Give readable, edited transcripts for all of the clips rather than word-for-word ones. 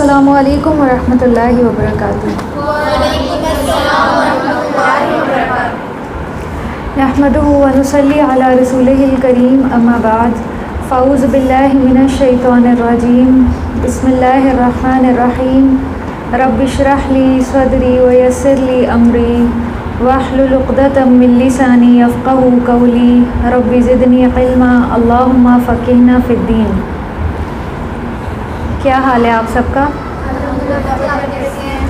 السلام علیکم ورحمۃ اللہ وبرکاتہ۔ وعلیکم السلام ورحمۃ اللہ وبرکاتہ۔ نحمدہ ونصلی علی رسولہ الکریم، اما بعد، فاعوذ باللہ من الشیطان الرجیم، بسم اللہ الرحمن الرحیم۔ رب اشرح لی صدری ویسر لی امری واحلل عقدۃ من لسانی یفقہوا قولی، رب زدنی علما، اللہم فقہنا فی الدین۔ کیا حال ہے آپ سب کا؟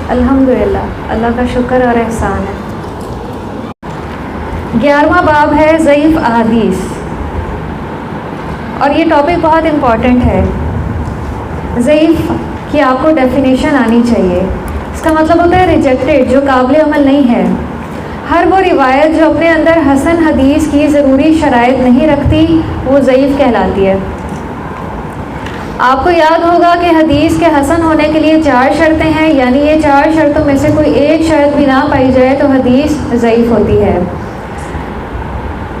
الحمدللہ، اللہ کا شکر اور احسان ہے۔ 11واں باب ہے ضعیف احادیث، اور یہ ٹاپک بہت امپورٹنٹ ہے۔ ضعیف کی آپ کو ڈیفینیشن آنی چاہیے۔ اس کا مطلب ہوتا ہے ریجیکٹڈ، جو قابل عمل نہیں ہے۔ ہر وہ روایت جو اپنے اندر حسن حدیث کی ضروری شرائط نہیں رکھتی، وہ ضعیف کہلاتی ہے۔ آپ کو یاد ہوگا کہ حدیث کے حسن ہونے کے لیے 4 شرطیں ہیں، یعنی یہ 4 شرطوں میں سے کوئی ایک شرط بھی نہ پائی جائے تو حدیث ضعیف ہوتی ہے۔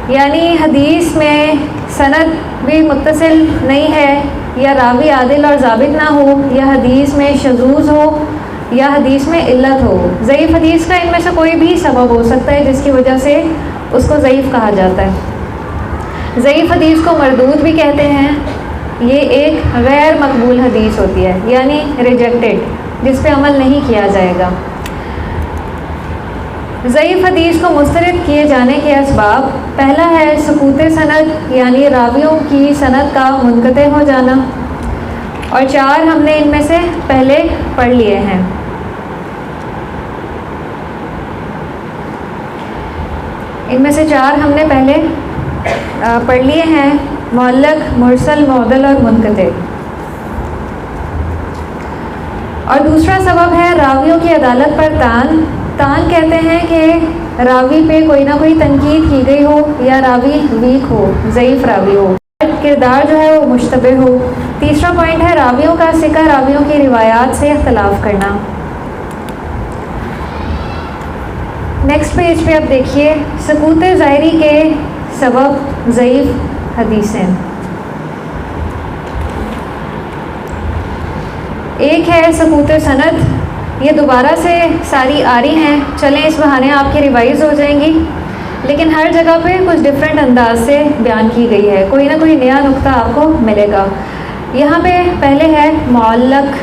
یعنی حدیث میں سند بھی متصل نہیں ہے، یا راوی عادل اور ضابط نہ ہو، یا حدیث میں شذوذ ہو، یا حدیث میں علت ہو۔ ضعیف حدیث کا ان میں سے کوئی بھی سبب ہو سکتا ہے جس کی وجہ سے اس کو ضعیف کہا جاتا ہے۔ ضعیف حدیث کو مردود بھی کہتے ہیں۔ یہ ایک غیر مقبول حدیث ہوتی ہے، یعنی ریجیکٹڈ، جس پہ عمل نہیں کیا جائے گا۔ ضعیف حدیث کو مسترد کیے جانے کے اسباب، پہلا ہے سقوط سند، یعنی راویوں کی سند کا منقطع ہو جانا، اور 4 ہم نے ان میں سے پہلے پڑھ لیے ہیں۔ ان میں سے 4 ہم نے پہلے پڑھ لیے ہیں: معلق، مرسل، معضل اور منقطع۔ اور دوسرا سبب ہے راویوں کی عدالت پر طعن۔ طعن کہتے ہیں کہ راوی پہ کوئی نہ کوئی تنقید کی گئی ہو، یا راوی ویک ہو، ضعیف راوی ہو، کردار جو ہے وہ مشتبہ ہو۔ تیسرا پوائنٹ ہے راویوں کا ثقہ راویوں کی روایات سے اختلاف کرنا۔ نیکسٹ پیج پہ آپ دیکھیے سقوط ظاہری کے سبب ضعیف حدیثیں۔ ایک ہے سقوط سند، یہ دوبارہ سے ساری آ رہی ہیں، چلیں اس بہانے آپ کی ریوائز ہو جائیں گی، لیکن ہر جگہ پہ کچھ ڈفرینٹ انداز سے بیان کی گئی ہے، کوئی نہ کوئی نیا نقطہ آپ کو ملے گا۔ یہاں پہ پہلے ہے معلق،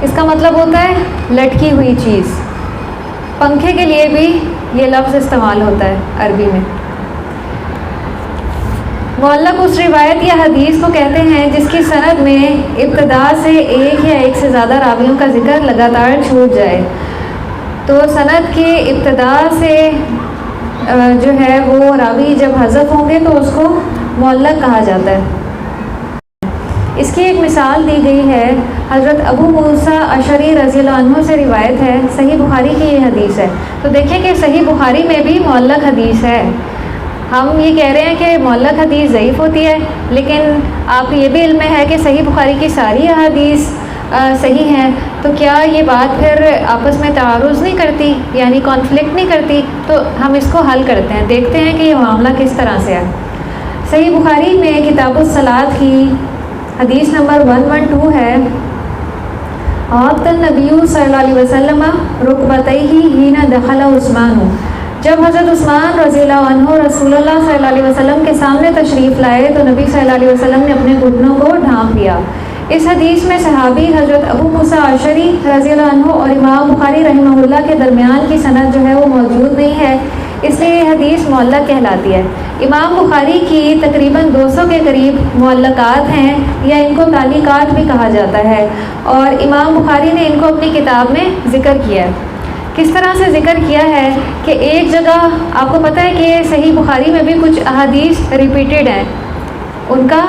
اس کا مطلب ہوتا ہے لٹکی ہوئی چیز۔ پنکھے کے لیے بھی یہ لفظ استعمال ہوتا ہے عربی میں۔ معلق اس روایت یا حدیث کو کہتے ہیں جس کی سند میں ابتدا سے ایک یا ایک سے زیادہ راویوں کا ذکر لگاتار چھوٹ جائے۔ تو سند کی ابتدا سے جو ہے وہ راوی جب حذف ہوں گے تو اس کو معلق کہا جاتا ہے۔ اس کی ایک مثال دی گئی ہے، حضرت ابو موسیٰ اشعری رضی اللہ عنہ سے روایت ہے، صحیح بخاری کی یہ حدیث ہے۔ تو دیکھیں کہ صحیح بخاری میں بھی معلق حدیث ہے۔ ہم یہ کہہ رہے ہیں کہ معلق حدیث ضعیف ہوتی ہے، لیکن آپ یہ بھی علم میں ہے کہ صحیح بخاری کی ساری احادیث صحیح ہیں، تو کیا یہ بات پھر آپس میں تعارض نہیں کرتی، یعنی کانفلکٹ نہیں کرتی؟ تو ہم اس کو حل کرتے ہیں، دیکھتے ہیں کہ یہ معاملہ کس طرح سے ہے۔ صحیح بخاری میں کتاب الصلاۃ کی حدیث نمبر 112 ہے، عَضَّ النَّبِيُّ صلی اللہ علیہ وسلم رُكْبَتَيْهِ حِينَ دَخَلَ عثمان۔ جب حضرت عثمان رضی اللہ عنہ رسول اللہ صلی اللہ علیہ وسلم کے سامنے تشریف لائے تو نبی صلی اللہ علیہ وسلم نے اپنے گھٹنوں کو ڈھانپ لیا۔ اس حدیث میں صحابی حضرت ابو موسیٰ اشعری رضی اللہ عنہ اور امام بخاری رحمہ اللہ کے درمیان کی سند جو ہے وہ موجود نہیں ہے، اس لیے یہ حدیث معلق کہلاتی ہے۔ امام بخاری کی تقریباً 200 کے قریب معلقات ہیں، یا ان کو تعلیقات بھی کہا جاتا ہے، اور امام بخاری نے ان کو اپنی کتاب میں ذکر کیا ہے۔ کس طرح سے ذکر کیا ہے کہ ایک جگہ آپ کو پتہ ہے کہ صحیح بخاری میں بھی کچھ احادیث ریپیٹڈ ہیں، ان کا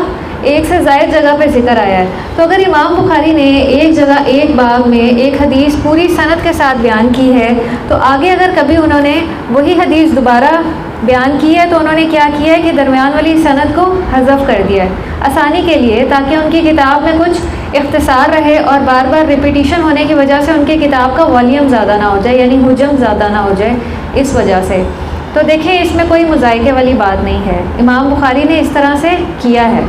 ایک سے زائد جگہ پہ ذکر آیا ہے۔ تو اگر امام بخاری نے ایک جگہ ایک باب میں ایک حدیث پوری سند کے ساتھ بیان کی ہے، تو آگے اگر کبھی انہوں نے وہی حدیث دوبارہ بیان کی ہے تو انہوں نے کیا کیا ہے کہ درمیان والی سند کو حذف کر دیا ہے آسانی کے لیے، تاکہ ان کی کتاب میں کچھ اختصار رہے اور بار بار ریپیٹیشن ہونے کی وجہ سے ان کی کتاب کا والیوم زیادہ نہ ہو جائے، یعنی حجم زیادہ نہ ہو جائے اس وجہ سے۔ تو دیکھیں اس میں کوئی مذائقے والی بات نہیں ہے، امام بخاری نے اس طرح سے کیا ہے۔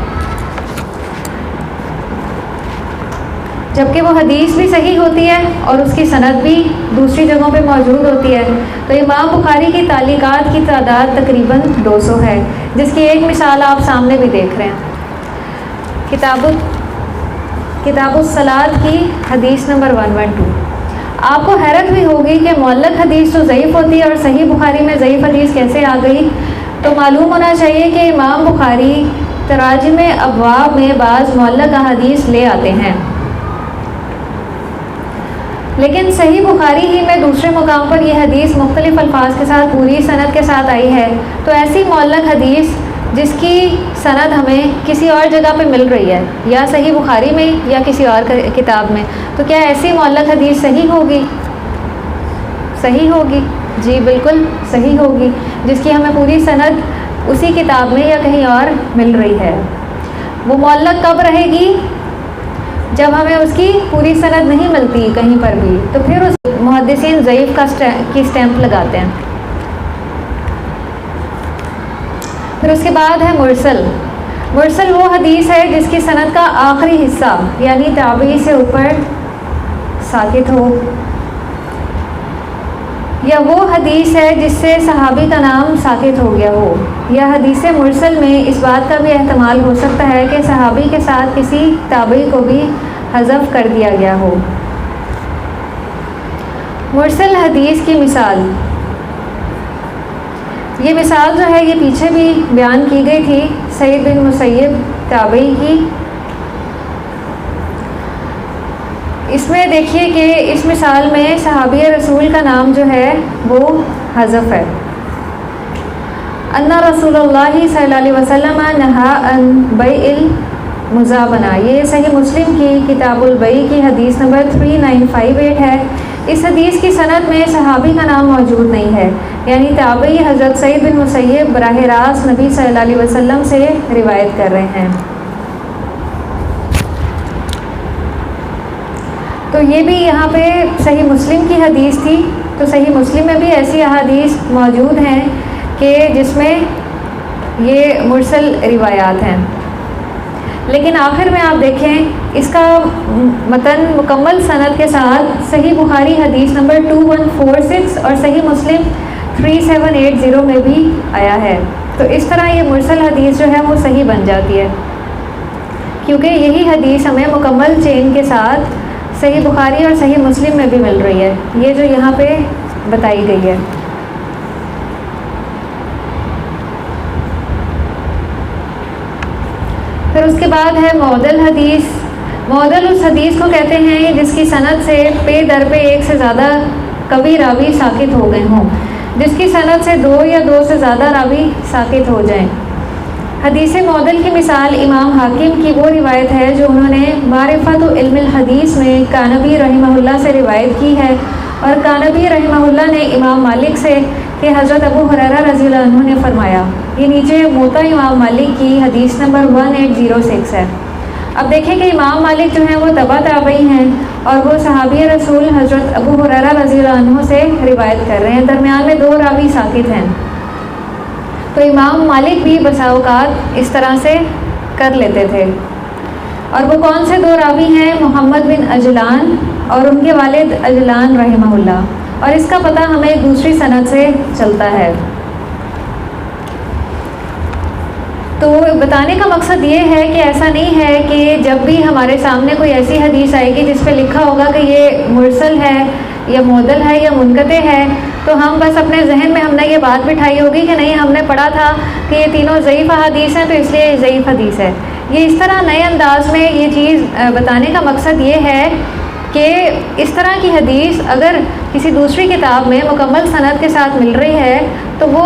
جبکہ وہ حدیث بھی صحیح ہوتی ہے اور اس کی سند بھی دوسری جگہوں پہ موجود ہوتی ہے۔ تو امام بخاری کی تعلیقات کی تعداد تقریباً 200 ہے، جس کی ایک مثال آپ سامنے بھی دیکھ رہے ہیں۔ کتاب الصلاۃ کی حدیث نمبر 112۔ آپ کو حیرت بھی ہوگی کہ معلق حدیث تو ضعیف ہوتی ہے اور صحیح بخاری میں ضعیف حدیث کیسے آ گئی؟ تو معلوم ہونا چاہیے کہ امام بخاری تراجم ابواب میں بعض معلق احادیث لے آتے ہیں، لیکن صحیح بخاری ہی میں دوسرے مقام پر یہ حدیث مختلف الفاظ کے ساتھ پوری سند کے ساتھ آئی ہے۔ تو ایسی معلق حدیث جس کی سند ہمیں کسی اور جگہ پہ مل رہی ہے، یا صحیح بخاری میں یا کسی اور کتاب میں، تو کیا ایسی معلق حدیث صحیح ہوگی؟ صحیح ہوگی، جی بالکل صحیح ہوگی، جس کی ہمیں پوری سند اسی کتاب میں یا کہیں اور مل رہی ہے۔ وہ معلق کب رہے گی؟ جب ہمیں اس کی پوری سند نہیں ملتی کہیں پر بھی، تو پھر اس محدثین ضعیف کی اسٹیمپ لگاتے ہیں۔ پھر اس کے بعد ہے مرسل۔ مرسل وہ حدیث ہے جس کی سند کا آخری حصہ یعنی تابعی سے اوپر ساکت ہو، یا وہ حدیث ہے جس سے صحابی کا نام ساکت ہو گیا ہو، یا حدیث مرسل میں اس بات کا بھی احتمال ہو سکتا ہے کہ صحابی کے ساتھ کسی تابعی کو بھی حذف کر دیا گیا ہو۔ مرسل حدیث کی مثال، یہ مثال جو ہے یہ پیچھے بھی بیان کی گئی تھی سعید بن مسیب تابعی کی۔ اس میں دیکھیے کہ اس مثال میں صحابی رسول کا نام جو ہے وہ حذف ہے۔ ان رسول اللہ صلی اللہ علیہ وسلم نہا عن بیع المزابنہ، یہ صحیح مسلم کی کتاب البیع کی حدیث نمبر 3958 ہے۔ اس حدیث کی سند میں صحابی کا نام موجود نہیں ہے، یعنی تابعی حضرت سعید بن مسیب براہ راست نبی صلی اللہ علیہ وسلم سے روایت کر رہے ہیں۔ تو یہ بھی یہاں پہ صحیح مسلم کی حدیث تھی، تو صحیح مسلم میں بھی ایسی احادیث موجود ہیں کہ جس میں یہ مرسل روایات ہیں، لیکن آخر میں آپ دیکھیں اس کا متن مکمل سند کے ساتھ صحیح بخاری حدیث نمبر 2146 اور صحیح مسلم 3780 میں بھی آیا ہے۔ تو اس طرح یہ مرسل حدیث جو ہے وہ صحیح بن جاتی ہے، کیونکہ یہی حدیث ہمیں مکمل چین کے ساتھ صحیح بخاری اور صحیح مسلم میں بھی مل رہی ہے، یہ جو یہاں پہ بتائی گئی ہے۔ پھر اس کے بعد ہے معدل حدیث۔ معدل اس حدیث کو کہتے ہیں جس کی سند سے پے در پہ ایک سے زیادہ کبھی راوی ساکت ہو گئے ہوں، جس کی سند سے دو یا دو سے زیادہ راوی ساکت ہو جائیں۔ حدیث معدل کی مثال امام حاکم کی وہ روایت ہے جو انہوں نے معرفت و علم الحدیث میں کانبی رحمہ اللہ سے روایت کی ہے، اور کانبی رحمہ اللہ نے امام مالک سے کہ حضرت ابو ہریرہ رضی اللہ عنہ نے فرمایا۔ یہ نیچے موطا امام مالک کی حدیث نمبر 1806 ہے۔ اب دیکھیں کہ امام مالک جو ہیں وہ تبع تابعی ہیں اور وہ صحابی رسول حضرت ابو ہریرہ رضی اللہ عنہ سے روایت کر رہے ہیں، درمیان میں دو راوی ساکت ہیں۔ تو امام مالک بھی بسا اوقات اس طرح سے کر لیتے تھے، اور وہ کون سے دو راوی ہیں؟ محمد بن عجلان اور ان کے والد عجلان رحمہ اللہ، اور اس کا پتہ ہمیں دوسری سند سے چلتا ہے۔ تو بتانے کا مقصد یہ ہے کہ ایسا نہیں ہے کہ جب بھی ہمارے سامنے کوئی ایسی حدیث آئے گی جس پہ لکھا ہوگا کہ یہ مرسل ہے یا معدل ہے یا منقطع ہے، تو ہم بس اپنے ذہن میں ہم نے یہ بات بٹھائی ہوگی کہ نہیں، ہم نے پڑھا تھا کہ یہ تینوں ضعیف حدیث ہیں تو اس لیے یہ ضعیف حدیث ہے۔ یہ اس طرح نئے انداز میں یہ چیز بتانے کا مقصد یہ ہے کہ اس طرح کی حدیث اگر کسی دوسری کتاب میں مکمل سند کے ساتھ مل رہی ہے تو وہ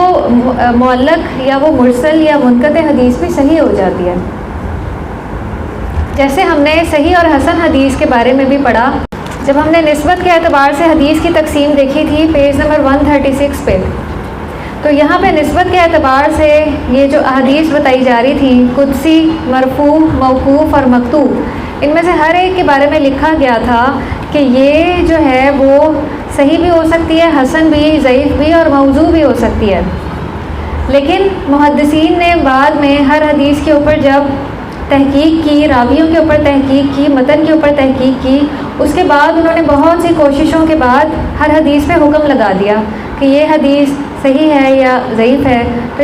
معلق یا وہ مرسل یا منقطع حدیث بھی صحیح ہو جاتی ہے۔ جیسے ہم نے صحیح اور حسن حدیث کے بارے میں بھی پڑھا جب ہم نے نسبت کے اعتبار سے حدیث کی تقسیم دیکھی تھی پیج نمبر 136 پہ، تو یہاں پہ نسبت کے اعتبار سے یہ جو احادیث بتائی جا رہی تھی قدسی، مرفوع، موقوف اور مقطوع، ان میں سے ہر ایک کے بارے میں لکھا گیا تھا کہ یہ جو ہے وہ صحیح بھی ہو سکتی ہے، حسن بھی، ضعیف بھی اور موضوع بھی ہو سکتی ہے۔ لیکن محدثین نے بعد میں ہر حدیث کے اوپر جب تحقیق کی، راویوں کے اوپر تحقیق کی، متن کے اوپر تحقیق کی، اس کے بعد انہوں نے بہت سی کوششوں کے بعد ہر حدیث پہ حکم لگا دیا کہ یہ حدیث صحیح ہے یا ضعیف ہے۔ تو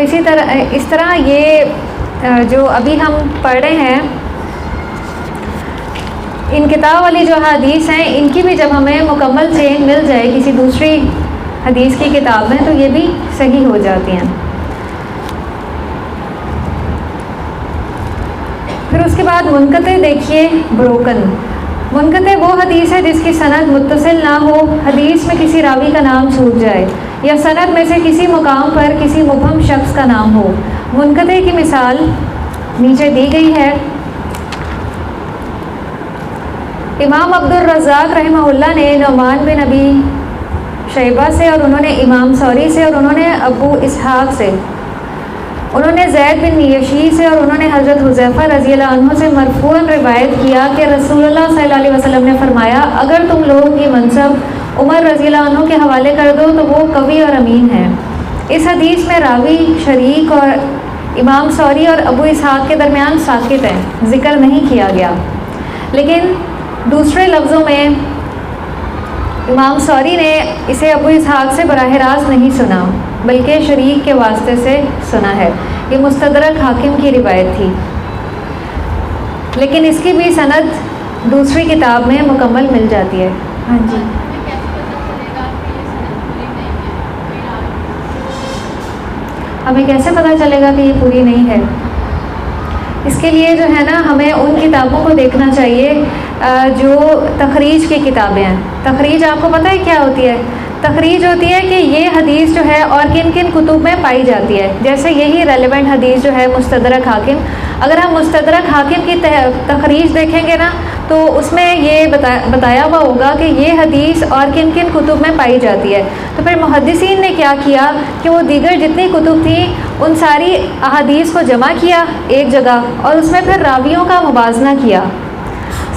اس طرح یہ جو ابھی ہم پڑھ رہے ہیں ان کتاب والی جو حدیث ہیں، ان کی بھی جب ہمیں مکمل چین مل جائے کسی دوسری حدیث کی کتاب میں تو یہ بھی صحیح ہو جاتی ہیں۔ پھر اس کے بعد منقطع دیکھیے، بروکن۔ منقطع وہ حدیث ہے جس کی سند متصل نہ ہو، حدیث میں کسی راوی کا نام چھوٹ جائے یا سند میں سے کسی مقام پر کسی مبہم شخص کا نام ہو۔ منقطع کی مثال نیچے دی گئی ہے۔ امام عبدالرزاق رحمہ اللہ نے نعمان بن ابی شیبہ سے، اور انہوں نے امام ثوری سے، اور انہوں نے ابو اسحاق سے، انہوں نے زید بن یشی سے، اور انہوں نے حضرت حذیفہ رضی اللہ عنہ سے مرفوعاً روایت کیا کہ رسول اللہ صلی اللہ علیہ وسلم نے فرمایا، اگر تم لوگ یہ منصب عمر رضی اللہ عنہ کے حوالے کر دو تو وہ قوی اور امین ہے۔ اس حدیث میں راوی شریک اور امام ثوری اور ابو اسحاق کے درمیان ساکت ہے، ذکر نہیں کیا گیا، لیکن دوسرے لفظوں میں امام ثوری نے اسے ابو اسحاق سے براہ راست نہیں سنا بلکہ شریک کے واسطے سے سنا ہے۔ یہ مستدرک حاکم کی روایت تھی، لیکن اس کی بھی سند دوسری کتاب میں مکمل مل جاتی ہے۔ ہاں جی، ہمیں کیسے پتہ چلے گا کہ یہ پوری نہیں ہے؟ اس کے لیے جو ہے نا ہمیں ان کتابوں کو دیکھنا چاہیے جو تخریج کی کتابیں ہیں۔ تخریج آپ کو پتہ ہے کیا ہوتی ہے؟ تخریج ہوتی ہے کہ یہ حدیث جو ہے اور کن کن کتب میں پائی جاتی ہے۔ جیسے یہی ریلیونٹ حدیث جو ہے مستدرک حاکم، اگر ہم مستدرک حاکم کی تخریج دیکھیں گے نا تو اس میں یہ بتایا ہوا ہوگا کہ یہ حدیث اور کن کن کتب میں پائی جاتی ہے۔ تو پھر محدثین نے کیا کیا کہ وہ دیگر جتنی کتب تھیں ان ساری احادیث کو جمع کیا ایک جگہ، اور اس میں پھر راویوں کا موازنہ کیا،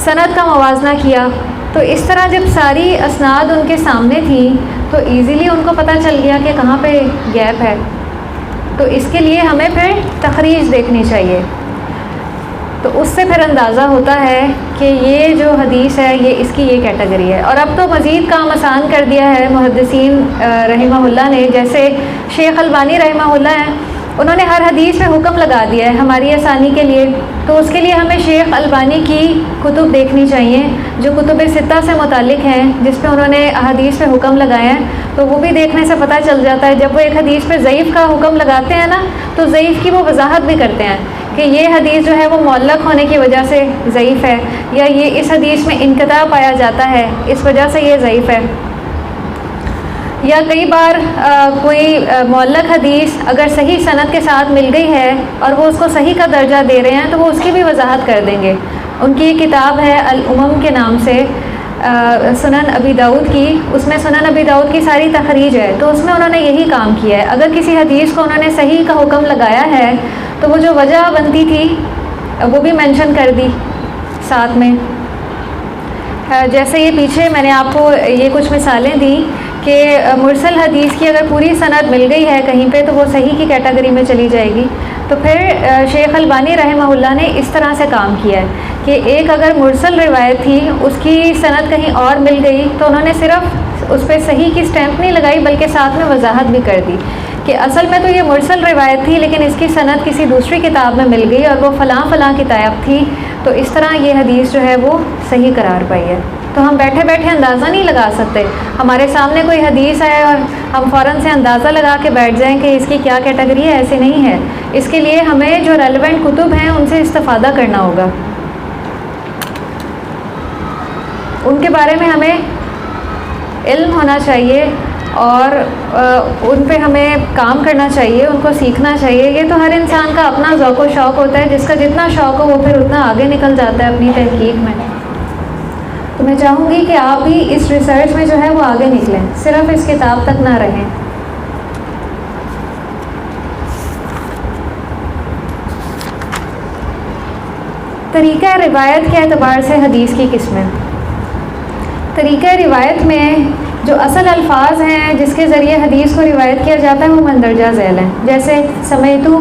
سند کا موازنہ کیا۔ تو اس طرح جب ساری اسناد ان کے سامنے تھی تو ایزیلی ان کو پتہ چل گیا کہ کہاں پہ گیپ ہے۔ تو اس کے لیے ہمیں پھر تخریج دیکھنی چاہیے، تو اس سے پھر اندازہ ہوتا ہے کہ یہ جو حدیث ہے یہ اس کی یہ کیٹیگری ہے۔ اور اب تو مزید کام آسان کر دیا ہے محدثین رحمہ اللہ نے، جیسے شیخ البانی رحمہ اللہ ہیں، انہوں نے ہر حدیث پہ حکم لگا دیا ہے ہماری آسانی کے لیے۔ تو اس کے لیے ہمیں شیخ البانی کی کتب دیکھنی چاہیے جو کتب ستہ سے متعلق ہیں، جس پہ انہوں نے احادیث پہ حکم لگایا ہے، تو وہ بھی دیکھنے سے پتہ چل جاتا ہے۔ جب وہ ایک حدیث پہ ضعیف کا حکم لگاتے ہیں نا تو ضعیف کی وہ وضاحت بھی کرتے ہیں کہ یہ حدیث جو ہے وہ معلق ہونے کی وجہ سے ضعیف ہے، یا یہ اس حدیث میں انقطاع پایا جاتا ہے اس وجہ سے یہ ضعیف ہے۔ یا کئی بار کوئی معلق حدیث اگر صحیح سند کے ساتھ مل گئی ہے اور وہ اس کو صحیح کا درجہ دے رہے ہیں تو وہ اس کی بھی وضاحت کر دیں گے۔ ان کی کتاب ہے الامم کے نام سے، سنن ابی داؤد کی، اس میں سنن ابی داؤد کی ساری تخریج ہے، تو اس میں انہوں نے یہی کام کیا ہے۔ اگر کسی حدیث کو انہوں نے صحیح کا حکم لگایا ہے تو وہ جو وجہ بنتی تھی وہ بھی مینشن کر دی ساتھ میں۔ جیسے یہ پیچھے میں نے آپ کو یہ کچھ مثالیں دیں کہ مرسل حدیث کی اگر پوری سند مل گئی ہے کہیں پہ تو وہ صحیح کی کیٹیگری میں چلی جائے گی۔ تو پھر شیخ البانی رحمہ اللہ نے اس طرح سے کام کیا ہے کہ ایک اگر مرسل روایت تھی اس کی سند کہیں اور مل گئی تو انہوں نے صرف اس پہ صحیح کی سٹیمپ نہیں لگائی بلکہ ساتھ میں وضاحت بھی کر دی کہ اصل میں تو یہ مرسل روایت تھی لیکن اس کی سند کسی دوسری کتاب میں مل گئی اور وہ فلاں فلاں کتاب تھی، تو اس طرح یہ حدیث جو ہے وہ صحیح قرار پائی ہے۔ تو ہم بیٹھے بیٹھے اندازہ نہیں لگا سکتے، ہمارے سامنے کوئی حدیث ہے اور ہم فوراً سے اندازہ لگا کے بیٹھ جائیں کہ اس کی کیا کیٹیگری ہے، ایسے نہیں ہے۔ اس کے لیے ہمیں جو ریلیونٹ کتب ہیں ان سے استفادہ کرنا ہوگا، ان کے بارے میں ہمیں علم ہونا چاہیے اور ان پہ ہمیں کام کرنا چاہیے، ان کو سیکھنا چاہیے۔ یہ تو ہر انسان کا اپنا ذوق و شوق ہوتا ہے، جس کا جتنا شوق ہو وہ پھر اتنا آگے نکل جاتا ہے اپنی تحقیق میں۔ تو میں چاہوں گی کہ آپ بھی اس ریسرچ میں جو ہے وہ آگے نکلیں، صرف اس کتاب تک نہ رہیں۔ طریقہ روایت کے اعتبار سے حدیث کی قسمیں۔ طریقہ روایت میں جو اصل الفاظ ہیں جس کے ذریعے حدیث کو روایت کیا جاتا ہے وہ مندرجہ ذیل ہیں، جیسے سمیتو،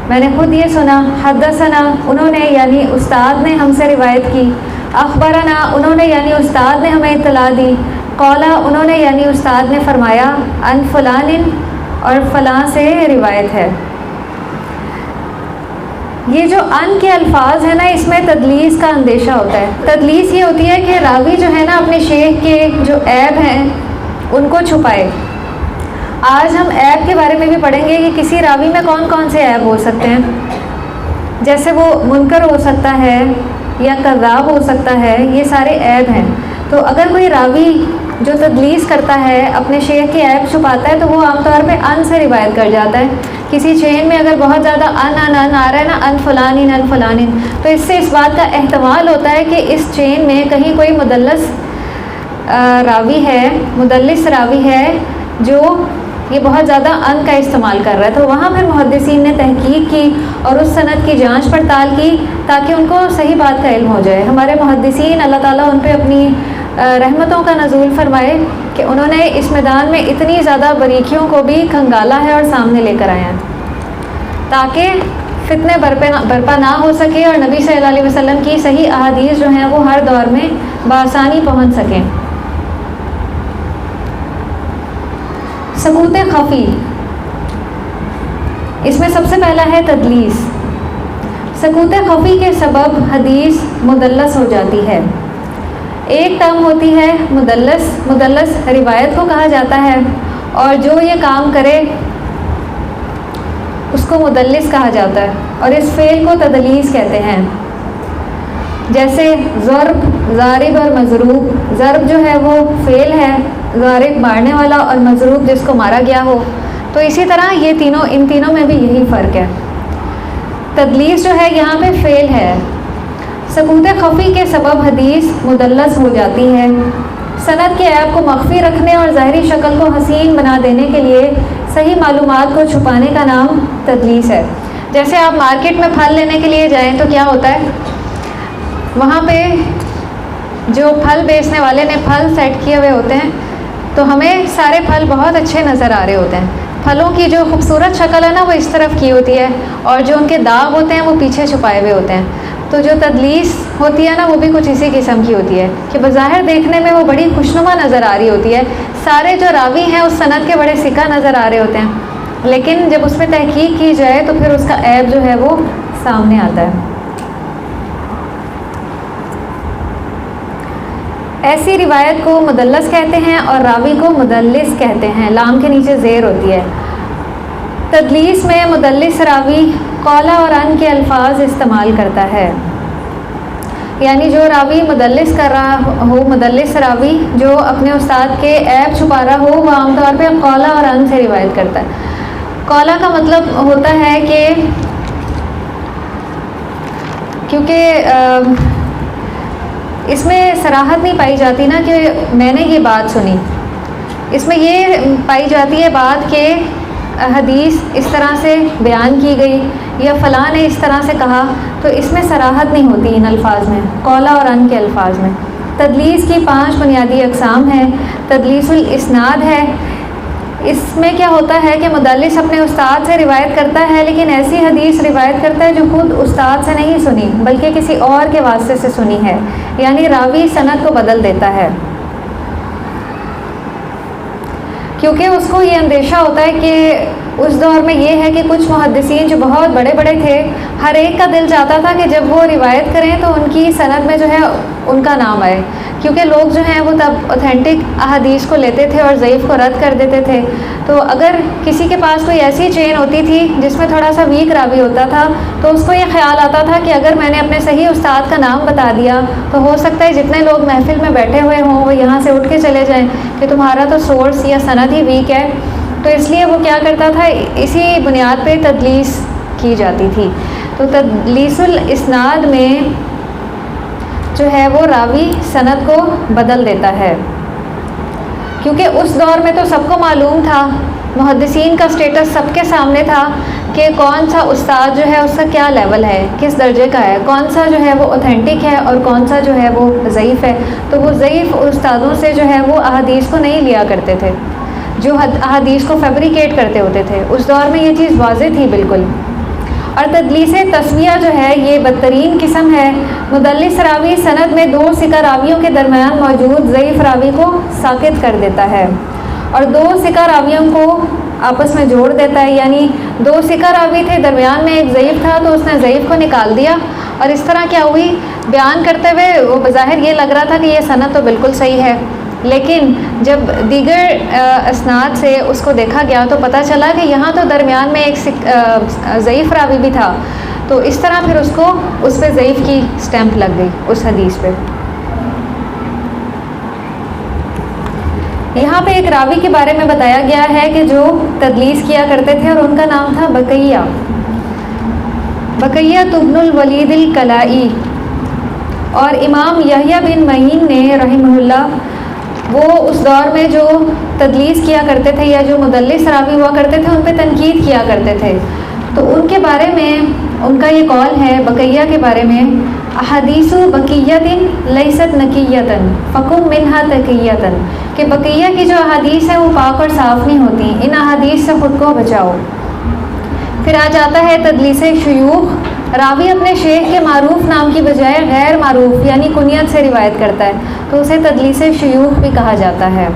میں نے خود یہ سنا. حدثنا انہوں نے یعنی استاد نے ہم سے روایت کی. اخبرنا انہوں نے یعنی استاد نے ہمیں اطلاع دی. قولا انہوں نے یعنی استاد نے فرمایا. ان فلان اور فلاں سے روایت ہے. یہ جو ان کے الفاظ ہیں نا اس میں تدلیس کا اندیشہ ہوتا ہے. تدلیس یہ ہوتی ہے کہ راوی جو ہے نا اپنے شیخ کے جو عیب ہیں ان کو چھپائے. آج ہم عیب کے بارے میں بھی پڑھیں گے کہ کسی راوی میں کون کون سے عیب ہو سکتے ہیں. جیسے وہ منکر ہو سکتا ہے یا کذاب ہو سکتا ہے, یہ سارے عیب ہیں. تو اگر کوئی راوی جو تدلیس کرتا ہے اپنے شیخ کے عیب چھپاتا ہے تو وہ عام طور پہ ان سے روایت کر جاتا ہے. کسی چین میں اگر بہت زیادہ ان آ رہا ہے نا, ان فلان, تو اس سے اس بات کا احتمال ہوتا ہے کہ اس چین میں کہیں کوئی مدلس راوی ہے جو یہ بہت زیادہ ان کا استعمال کر رہا ہے. تو وہاں پھر محدثین نے تحقیق کی اور اس سند کی جانچ پڑتال کی تاکہ ان کو صحیح بات کا علم ہو جائے. ہمارے محدثین اللہ تعالیٰ ان پہ اپنی رحمتوں کا نزول فرمائے کہ انہوں نے اس میدان میں اتنی زیادہ باریکیوں کو بھی کھنگالا ہے اور سامنے لے کر آئے ہیں تاکہ فتنے برپا نہ ہو سکے اور نبی صلی اللہ علیہ وسلم کی صحیح احادیث جو ہیں وہ ہر دور میں بآسانی پہنچ سکیں. ثبوت خفی, اس میں سب سے پہلا ہے تدلیس. ثبوت خفی کے سبب حدیث مدلس ہو جاتی ہے. ایک ٹرم ہوتی ہے مدلس روایت کو کہا جاتا ہے, اور جو یہ کام کرے اس کو مدلس کہا جاتا ہے, اور اس فعل کو تدلیس کہتے ہیں. جیسے ضرب, ضارب اور مضروب. ضرب جو ہے وہ فعل ہے, ضارب مارنے والا اور مضروب جس کو مارا گیا ہو. تو اسی طرح ان تینوں میں بھی یہی فرق ہے. تدلیس جو ہے یہاں پہ فعل ہے. ثبوت خفی کے سبب حدیث مدلس ہو جاتی ہے. سند کے عیب کو مخفی رکھنے اور ظاہری شکل کو حسین بنا دینے کے لیے صحیح معلومات کو چھپانے کا نام تدلیس ہے. جیسے آپ مارکیٹ میں پھل لینے کے لیے جائیں تو کیا ہوتا ہے, وہاں پہ جو پھل بیچنے والے نے پھل سیٹ کیے ہوئے ہوتے ہیں تو ہمیں سارے پھل بہت اچھے نظر آ رہے ہوتے ہیں. پھلوں کی جو خوبصورت شکل ہے نا وہ اس طرف کی ہوتی ہے اور جو ان کے داغ ہوتے ہیں وہ پیچھے چھپائے ہوئے ہوتے ہیں. تو جو تدلیس ہوتی ہے نا وہ بھی کچھ اسی قسم کی ہوتی ہے کہ بظاہر دیکھنے میں وہ بڑی خوشنما نظر آ رہی ہوتی ہے, سارے جو راوی ہیں اس سند کے بڑے سکہ نظر آ رہے ہوتے ہیں, لیکن جب اس پہ تحقیق کی جائے تو پھر اس کا عیب جو ہے وہ سامنے آتا ہے. ایسی روایت کو مدلس کہتے ہیں اور راوی کو مدلس کہتے ہیں. لام کے نیچے زیر ہوتی ہے. تدلیس میں مدلس راوی قولا اور ان کے الفاظ استعمال کرتا ہے. یعنی جو راوی مدلس کر رہا ہو, مدلس راوی جو اپنے استاد کے عیب چھپا رہا ہو, وہ عام طور پہ قولا اور ان سے روایت کرتا ہے. قولا کا مطلب ہوتا ہے کہ کیونکہ اس میں صراحت نہیں پائی جاتی نا کہ میں نے یہ بات سنی, اس میں یہ پائی جاتی ہے بات کہ حدیث اس طرح سے بیان کی گئی یا فلاں نے اس طرح سے کہا, تو اس میں صراحت نہیں ہوتی ان الفاظ میں, قولا اور ان کے الفاظ میں. تدلیس کی 5 بنیادی اقسام ہیں. تدلیس الاسناد ہے. اس میں کیا ہوتا ہے کہ مدلس اپنے استاد سے روایت کرتا ہے لیکن ایسی حدیث روایت کرتا ہے جو خود استاد سے نہیں سنی بلکہ کسی اور کے واسطے سے سنی ہے, یعنی راوی سند کو بدل دیتا ہے. کیونکہ اس کو یہ اندیشہ ہوتا ہے کہ اس دور میں یہ ہے کہ کچھ محدثین جو بہت بڑے بڑے تھے, ہر ایک کا دل چاہتا تھا کہ جب وہ روایت کریں تو ان کی سند میں جو ہے ان کا نام آئے, کیونکہ لوگ جو ہیں وہ تب اوتھینٹک احادیث کو لیتے تھے اور ضعیف کو رد کر دیتے تھے. تو اگر کسی کے پاس کوئی ایسی چین ہوتی تھی جس میں تھوڑا سا ویک راوی ہوتا تھا تو اس کو یہ خیال آتا تھا کہ اگر میں نے اپنے صحیح استاد کا نام بتا دیا تو ہو سکتا ہے جتنے لوگ محفل میں بیٹھے ہوئے ہوں وہ یہاں سے اٹھ کے چلے جائیں کہ تمہارا تو سورس یا سند ہی ویک ہے. تو اس لیے وہ کیا کرتا تھا, اسی بنیاد پہ تدلیس کی جاتی تھی. تو تدلیس الاسناد میں جو ہے وہ راوی سند کو بدل دیتا ہے, کیونکہ اس دور میں تو سب کو معلوم تھا, محدثین کا سٹیٹس سب کے سامنے تھا کہ کون سا استاد جو ہے اس کا کیا لیول ہے, کس درجے کا ہے, کون سا جو ہے وہ اوتھینٹک ہے اور کون سا جو ہے وہ ضعیف ہے. تو وہ ضعیف استادوں سے جو ہے وہ احادیث کو نہیں لیا کرتے تھے, جو احادیث کو فیبریکیٹ کرتے ہوتے تھے. اس دور میں یہ چیز واضح تھی بالکل. اور تدلیس تسویہ جو ہے یہ بدترین قسم ہے۔ مدلس راوی سند میں 2 ثقہ راویوں کے درمیان موجود ضعیف راوی کو ساقط کر دیتا ہے اور 2 ثقہ راویوں کو آپس میں جوڑ دیتا ہے، یعنی 2 ثقہ راوی تھے، درمیان میں ایک ضعیف تھا تو اس نے ضعیف کو نکال دیا، اور اس طرح کیا ہوئی، بیان کرتے ہوئے وہ بظاہر یہ لگ رہا تھا کہ یہ سند تو بالکل صحیح ہے، لیکن جب دیگر اسناد سے اس کو دیکھا گیا تو پتہ چلا کہ یہاں تو درمیان میں ایک ضعیف راوی بھی تھا، تو اس طرح پھر اس کو اس پہ ضعیف کی سٹیمپ لگ گئی اس حدیث پہ۔ یہاں پہ ایک راوی کے بارے میں بتایا گیا ہے کہ جو تدلیس کیا کرتے تھے اور ان کا نام تھا بقیہ ابن الولید الکلائی، اور امام یحییٰ بن معین نے رحمہ اللہ وہ اس دور میں جو تدلیس کیا کرتے تھے یا جو مدلس راوی ہوا کرتے تھے ان پہ تنقید کیا کرتے تھے، تو ان کے بارے میں ان کا یہ قول ہے بقیہ کے بارے میں، احادیث بقیۃ لیست نقیۃ فکم منہا تقیۃ، کہ بقیہ کی جو احادیث ہیں وہ پاک اور صاف نہیں ہوتی، ان احادیث سے خود کو بچاؤ۔ پھر آ جاتا ہے تدلیس شیوخ، راوی اپنے شیخ کے معروف نام کی بجائے غیر معروف یعنی کنیت سے روایت کرتا ہے تو اسے تدلیس شیوخ بھی کہا جاتا ہے۔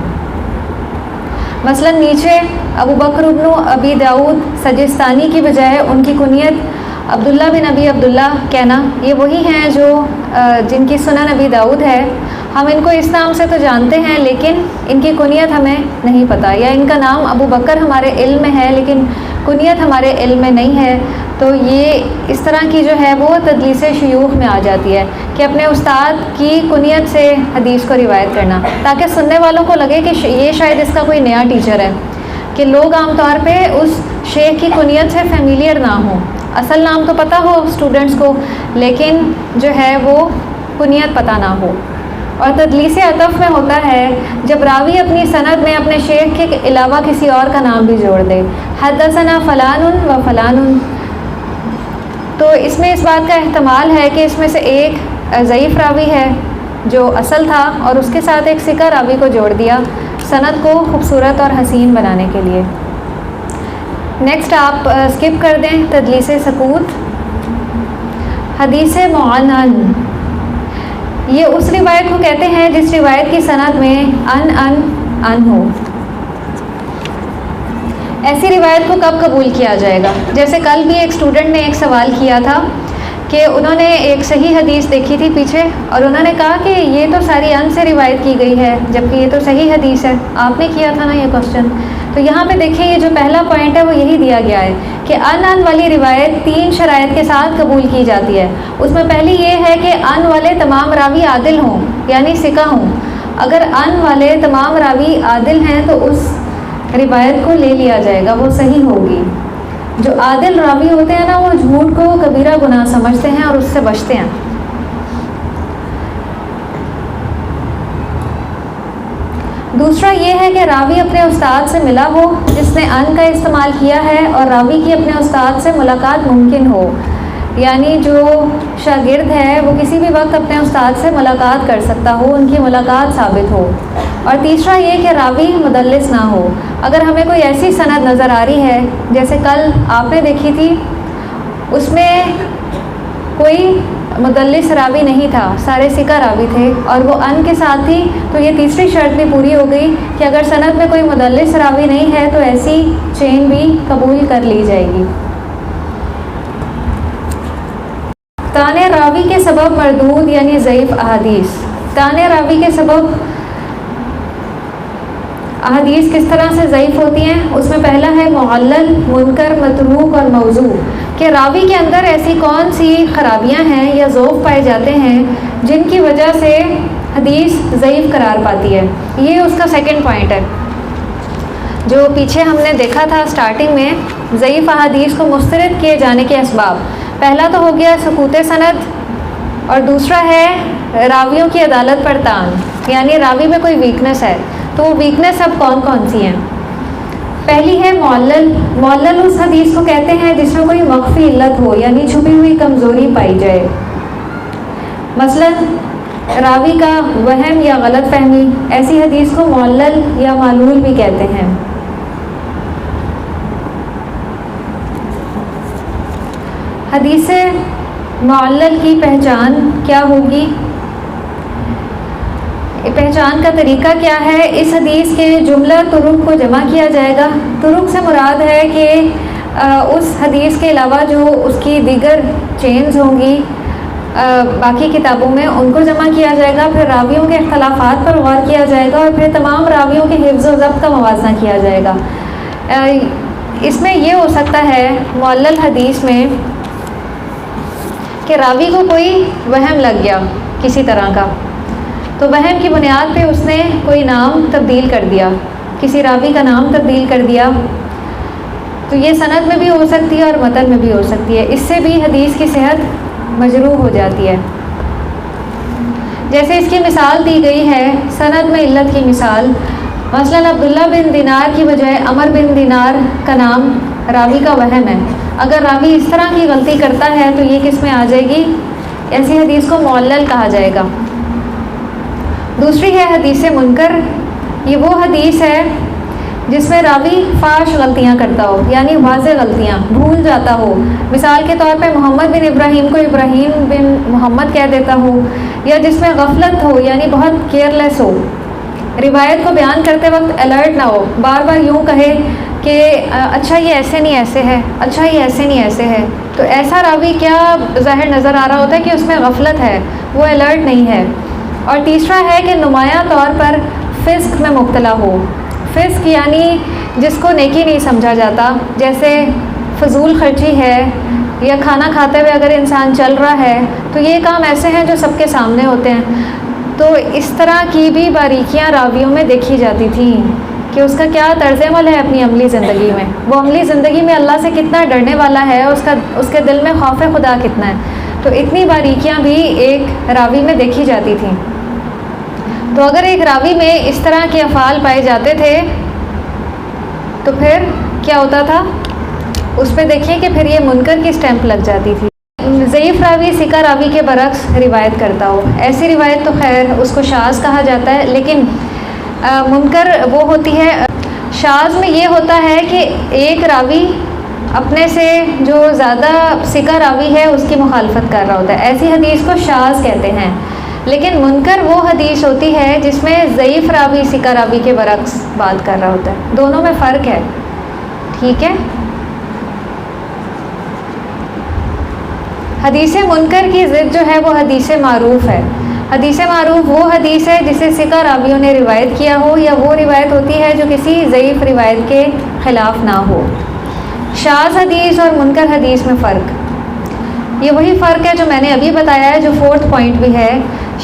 مثلا نیچے ابو بکر ابن ابی داؤد سجستانی کی بجائے ان کی کنیت عبداللہ بن ابی عبداللہ کہنا، یہ وہی ہیں جو جن کی سنن ابی داؤد ہے، ہم ان کو اس نام سے تو جانتے ہیں لیکن ان کی کنیت ہمیں نہیں پتہ، یا ان کا نام ابو بکر ہمارے علم میں ہے لیکن کنیت ہمارے علم میں نہیں ہے، تو یہ اس طرح کی جو ہے وہ تدلیس شیوخ میں آ جاتی ہے کہ اپنے استاد کی کنیت سے حدیث کو روایت کرنا تاکہ سننے والوں کو لگے کہ یہ شاید اس کا کوئی نیا ٹیچر ہے، کہ لوگ عام طور پہ اس شیخ کی کنیت سے فیملیئر نہ ہوں، اصل نام تو پتہ ہو اسٹوڈنٹس کو لیکن جو ہے وہ کنیت پتہ نہ ہو۔ اور تدلیس عطف میں ہوتا ہے جب راوی اپنی سند میں اپنے شیخ کے علاوہ کسی اور کا نام بھی جوڑ دے، حدثنا فلان و فلان، تو اس میں اس بات کا احتمال ہے کہ اس میں سے ایک ضعیف راوی ہے جو اصل تھا اور اس کے ساتھ ایک ثقہ راوی کو جوڑ دیا سند کو خوبصورت اور حسین بنانے کے لیے۔ نیکسٹ آپ اسکپ کر دیں تدلیس سکوت۔ حدیث معنن، یہ اس روایت کو کہتے ہیں جس روایت کی سند میں ان ہو۔ ایسی روایت کو کب قبول کیا جائے گا؟ جیسے کل بھی ایک اسٹوڈنٹ نے ایک سوال کیا تھا کہ انہوں نے ایک صحیح حدیث دیکھی تھی پیچھے اور انہوں نے کہا کہ یہ تو ساری ان سے روایت کی گئی ہے جبکہ یہ تو صحیح حدیث ہے، آپ نے کیا تھا نا یہ کوشچن، تو یہاں پہ دیکھیں یہ جو پہلا پوائنٹ ہے وہ یہی دیا گیا ہے کہ ان والی روایت 3 شرائط کے ساتھ قبول کی جاتی ہے۔ اس میں پہلی یہ ہے کہ ان والے تمام راوی عادل ہوں یعنی ثقہ ہوں، اگر ان والے تمام راوی عادل ہیں تو اس روایت کو لے لیا جائے گا، وہ صحیح ہوگی۔ جو عادل راوی ہوتے ہیں نا وہ جھوٹ کو کبیرہ گناہ سمجھتے ہیں اور اس سے بچتے ہیں۔ دوسرا یہ ہے کہ راوی اپنے استاد سے ملا ہو جس نے ان کا استعمال کیا ہے اور راوی کی اپنے استاد سے ملاقات ممکن ہو، یعنی جو شاگرد ہے وہ کسی بھی وقت اپنے استاد سے ملاقات کر سکتا ہو، ان کی ملاقات ثابت ہو۔ اور تیسرا یہ کہ راوی مدلس نہ ہو۔ اگر ہمیں کوئی ایسی سند نظر آ رہی ہے جیسے کل آپ نے دیکھی تھی اس میں کوئی مدلس راوی نہیں تھا، سارے ثقہ راوی تھے اور وہ ان کے ساتھ تھی، تو یہ تیسری شرط بھی پوری ہو گئی کہ اگر سند میں کوئی مدلس راوی نہیں ہے تو ایسی چین بھی قبول کر لی جائے گی۔ تانے راوی کے سبب مردود یعنی ضعیف احادیث۔ تانے راوی کے سبب احادیث کس طرح سے ضعیف ہوتی ہیں؟ اس میں پہلا ہے معلل، منکر، متروک اور موضوع، کہ راوی کے اندر ایسی کون سی خرابیاں ہیں یا ضعف پائے جاتے ہیں جن کی وجہ سے حدیث ضعیف قرار پاتی ہے۔ یہ اس کا سیکنڈ پوائنٹ ہے جو پیچھے ہم نے دیکھا تھا سٹارٹنگ میں، ضعیف احادیث کو مسترد کیے جانے کے اسباب۔ پہلا تو ہو گیا سقوط سند اور دوسرا ہے راویوں کی عدالت پر طعن، یعنی راوی میں کوئی ویکنس ہے، تو وہ ویکنس اب کون کون سی ہیں؟ پہلی ہے معلل۔ معلل اس حدیث کو کہتے ہیں جس میں کوئی مخفی علت ہو یعنی چھپی ہوئی کمزوری پائی جائے، مثلا راوی کا وہم یا غلط فہمی، ایسی حدیث کو معلل یا معلول بھی کہتے ہیں۔ حدیث معلل کی پہچان کیا ہوگی؟ پہچان کا طریقہ کیا ہے؟ اس حدیث کے جملہ طرق کو جمع کیا جائے گا۔ طرق سے مراد ہے کہ اس حدیث کے علاوہ جو اس کی دیگر چینز ہوں گی باقی کتابوں میں، ان کو جمع کیا جائے گا۔ پھر راویوں کے اختلافات پر غور کیا جائے گا، اور پھر تمام راویوں کے حفظ و ضبط کا موازنہ کیا جائے گا۔ اس میں یہ ہو سکتا ہے معلل حدیث میں کہ راوی کو کوئی وہم لگ گیا کسی طرح کا، تو وہم کی بنیاد پہ اس نے کوئی نام تبدیل کر دیا، کسی راوی کا نام تبدیل کر دیا، تو یہ سند میں بھی ہو سکتی ہے اور متن میں بھی ہو سکتی ہے۔ اس سے بھی حدیث کی صحت مجروح ہو جاتی ہے۔ جیسے اس کی مثال دی گئی ہے، سند میں علت کی مثال، مثلا عبداللہ بن دینار کی بجائے عمر بن دینار کا نام راوی کا وہم ہے۔ اگر راوی اس طرح کی غلطی کرتا ہے تو یہ کس میں آ جائے گی؟ ایسی حدیث کو معلل کہا جائے گا۔ دوسری ہے حدیث منکر۔ یہ وہ حدیث ہے جس میں راوی فاش غلطیاں کرتا ہو، یعنی واضح غلطیاں، بھول جاتا ہو۔ مثال کے طور پہ محمد بن ابراہیم کو ابراہیم بن محمد کہہ دیتا ہو، یا جس میں غفلت ہو، یعنی بہت کیئرلیس ہو، روایت کو بیان کرتے وقت الرٹ نہ ہو، بار بار یوں کہے کہ اچھا یہ ایسے نہیں ایسے ہے، اچھا یہ ایسے نہیں ایسے ہے، تو ایسا راوی کیا ظاہر نظر آ رہا ہوتا ہے کہ اس میں غفلت ہے، وہ الرٹ نہیں ہے۔ اور تیسرا ہے کہ نمایاں طور پر فسق میں مبتلا ہو۔ فسق یعنی جس کو نیکی نہیں سمجھا جاتا، جیسے فضول خرچی ہے، یا کھانا کھاتے ہوئے اگر انسان چل رہا ہے، تو یہ کام ایسے ہیں جو سب کے سامنے ہوتے ہیں۔ تو اس طرح کی بھی باریکیاں راویوں میں دیکھی جاتی تھیں کہ اس کا کیا طرز عمل ہے اپنی عملی زندگی میں، وہ عملی زندگی میں اللہ سے کتنا ڈرنے والا ہے، اس کے دل میں خوف خدا کتنا ہے۔ تو اتنی باریکیاں بھی ایک راوی میں دیکھی جاتی تھیں۔ تو اگر ایک راوی میں اس طرح کے افعال پائے جاتے تھے تو پھر کیا ہوتا تھا؟ اس پہ دیکھیں کہ پھر یہ منکر کی سٹیمپ لگ جاتی تھی۔ ضعیف راوی ثقہ راوی کے برعکس روایت کرتا ہو، ایسی روایت تو خیر اس کو شاذ کہا جاتا ہے، لیکن منکر وہ ہوتی ہے۔ شاذ میں یہ ہوتا ہے کہ ایک راوی اپنے سے جو زیادہ ثقہ راوی ہے اس کی مخالفت کر رہا ہوتا ہے، ایسی حدیث کو شاذ کہتے ہیں۔ لیکن منکر وہ حدیث ہوتی ہے جس میں ضعیف راوی ثقہ راوی کے برعکس بات کر رہا ہوتا ہے، دونوں میں فرق ہے، ٹھیک ہے۔ حدیث منکر کی ضد جو ہے وہ حدیث معروف ہے۔ حدیث معروف وہ حدیث ہے جسے ثقہ راویوں نے روایت کیا ہو، یا وہ روایت ہوتی ہے جو کسی ضعیف روایت کے خلاف نہ ہو۔ شاذ حدیث اور منکر حدیث میں فرق، یہ وہی فرق ہے جو میں نے ابھی بتایا ہے، جو فورتھ پوائنٹ بھی ہے۔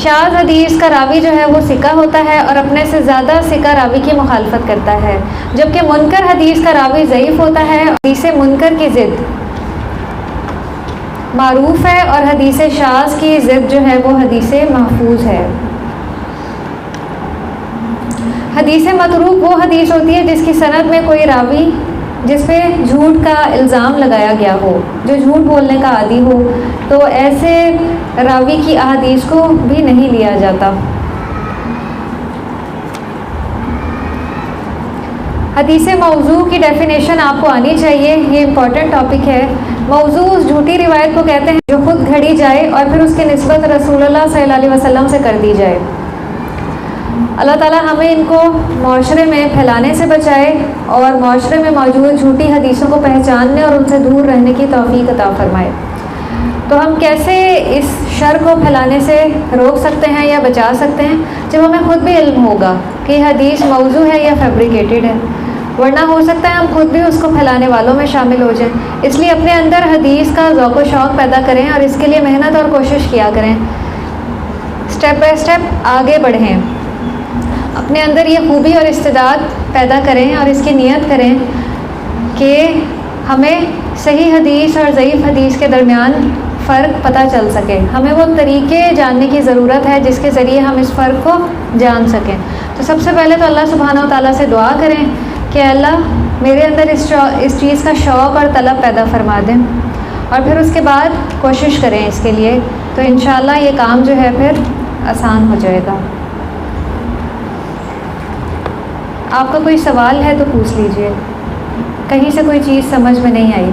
شاذ حدیث کا راوی جو ہے وہ ثقہ ہوتا ہے اور اپنے سے زیادہ ثقہ راوی کی مخالفت کرتا ہے، جبکہ منکر حدیث کا راوی ضعیف ہوتا ہے۔ حدیث منکر کی ضد معروف ہے اور حدیث شاذ کی ضد جو ہے وہ حدیث محفوظ ہے۔ حدیث متروک وہ حدیث ہوتی ہے جس کی سند میں کوئی راوی جس پہ جھوٹ کا الزام لگایا گیا ہو، جو جھوٹ بولنے کا عادی ہو، تو ایسے راوی کی احادیث کو بھی نہیں لیا جاتا۔ حدیث موضوع کی ڈیفینیشن آپ کو آنی چاہیے، یہ امپورٹنٹ ٹاپک ہے۔ موضوع اس جھوٹی روایت کو کہتے ہیں جو خود گھڑی جائے اور پھر اس کی نسبت رسول اللہ صلی اللہ علیہ وسلم سے کر دی جائے۔ اللہ تعالیٰ ہمیں ان کو معاشرے میں پھیلانے سے بچائے اور معاشرے میں موجود جھوٹی حدیثوں کو پہچاننے اور ان سے دور رہنے کی توفیق عطا فرمائے۔ تو ہم کیسے اس شر کو پھیلانے سے روک سکتے ہیں یا بچا سکتے ہیں؟ جب ہمیں خود بھی علم ہوگا کہ یہ حدیث موضوع ہے یا فیبریکیٹڈ ہے، ورنہ ہو سکتا ہے ہم خود بھی اس کو پھیلانے والوں میں شامل ہو جائیں۔ اس لیے اپنے اندر حدیث کا ذوق و شوق پیدا کریں اور اس کے لیے محنت اور کوشش کیا کریں، سٹیپ بائی سٹیپ آگے بڑھیں، اپنے اندر یہ خوبی اور استعداد پیدا کریں اور اس کی نیت کریں کہ ہمیں صحیح حدیث اور ضعیف حدیث کے درمیان فرق پتہ چل سکے۔ ہمیں وہ طریقے جاننے کی ضرورت ہے جس کے ذریعے ہم اس فرق کو جان سکیں۔ تو سب سے پہلے تو اللہ سبحانہ و تعالیٰ سے دعا کریں کہ اللہ میرے اندر اس چیز کا شوق اور طلب پیدا فرما دیں، اور پھر اس کے بعد کوشش کریں اس کے لیے، تو انشاءاللہ یہ کام جو ہے پھر آسان ہو جائے گا۔ آپ کا کوئی سوال ہے تو پوچھ لیجئے، کہیں سے کوئی چیز سمجھ میں نہیں آئی۔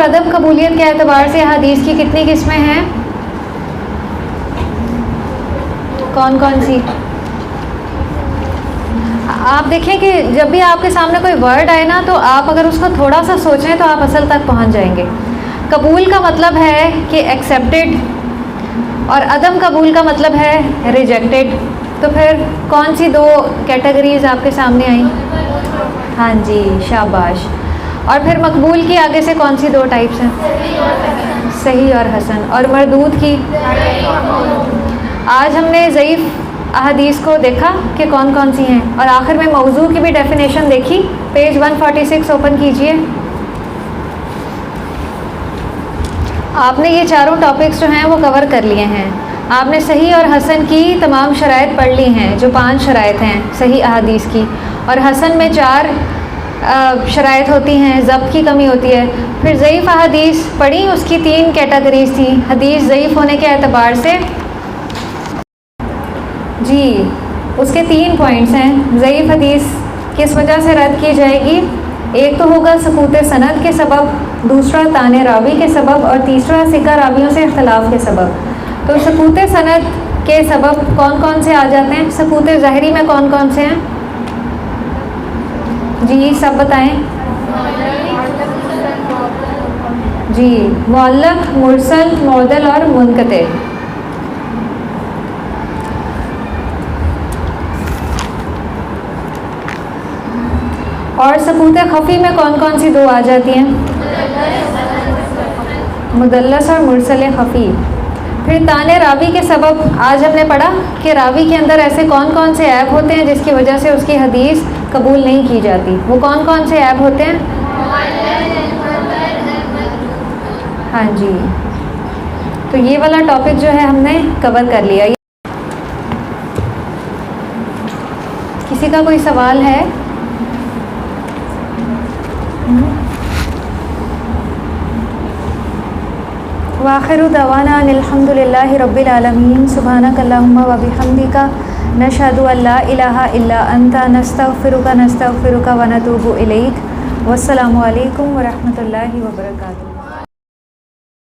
عدم قبولیت کے اعتبار سے حدیث کی کتنی قسمیں ہیں؟ کون کون سی؟ آپ دیکھیں کہ جب بھی آپ کے سامنے کوئی ورڈ آئے نا، تو آپ اگر اس کو تھوڑا سا سوچیں تو آپ اصل تک پہنچ جائیں گے۔ قبول کا مطلب ہے کہ ایکسیپٹیڈ، اور عدم قبول کا مطلب ہے ریجیکٹیڈ۔ تو پھر کون سی دو کیٹیگریز آپ کے سامنے آئیں؟ ہاں جی، شاباش۔ اور پھر مقبول کی آگے سے کون سی دو ٹائپس ہیں؟ صحیح اور حسن۔ اور مردود کی؟ آج ہم نے ضعیف احادیث کو دیکھا کہ کون کون سی ہیں، اور آخر میں موضوع کی بھی ڈیفینیشن دیکھی۔ پیج 146 اوپن کیجئے۔ آپ نے یہ چاروں ٹاپکس جو ہیں وہ کور کر لیے ہیں۔ آپ نے صحیح اور حسن کی تمام شرائط پڑھ لی ہیں، جو 5 شرائط ہیں صحیح احادیث کی، اور حسن میں 4 شرائط ہوتی ہیں، ضبط کی کمی ہوتی ہے۔ پھر ضعیف احادیث پڑھی، اس کی 3 کیٹیگریز تھیں۔ حدیث ضعیف ہونے کے اعتبار سے جی اس کے 3 پوائنٹس ہیں۔ ضعیف حدیث کس وجہ سے رد کی جائے گی؟ ایک تو ہوگا سقوط سند کے سبب، دوسرا طعن راوی کے سبب، اور تیسرا ثقہ راویوں سے اختلاف کے سبب۔ تو سقوط سند کے سبب کون کون سے آ جاتے ہیں؟ سقوط ظاہری میں کون کون سے ہیں؟ جی سب بتائیں۔ جی معلق، مرسل، معضل اور منقطع۔ اور سقوط خفی میں کون کون سی 2 آ جاتی ہیں؟ مدلس اور مرسل خفی۔ پھر طعن راوی کے سبب آج ہم نے پڑھا کہ راوی کے اندر ایسے کون کون سے عیب ہوتے ہیں جس کی وجہ سے اس کی حدیث قبول نہیں کی جاتی۔ وہ کون کون سے عیب ہوتے ہیں؟ ہاں جی، تو یہ والا ٹاپک جو ہے ہم نے کور کر لیا۔ کسی کا کوئی سوال ہے؟ وآخر دعوانا ان الحمد للہ رب العالمین۔ سبحانک اللہم و بحمدک، نشہد ان لا الہ الا انت، نستغفرک و نتوب الیک۔ والسلام علیکم ورحمۃ اللہ وبرکاتہ۔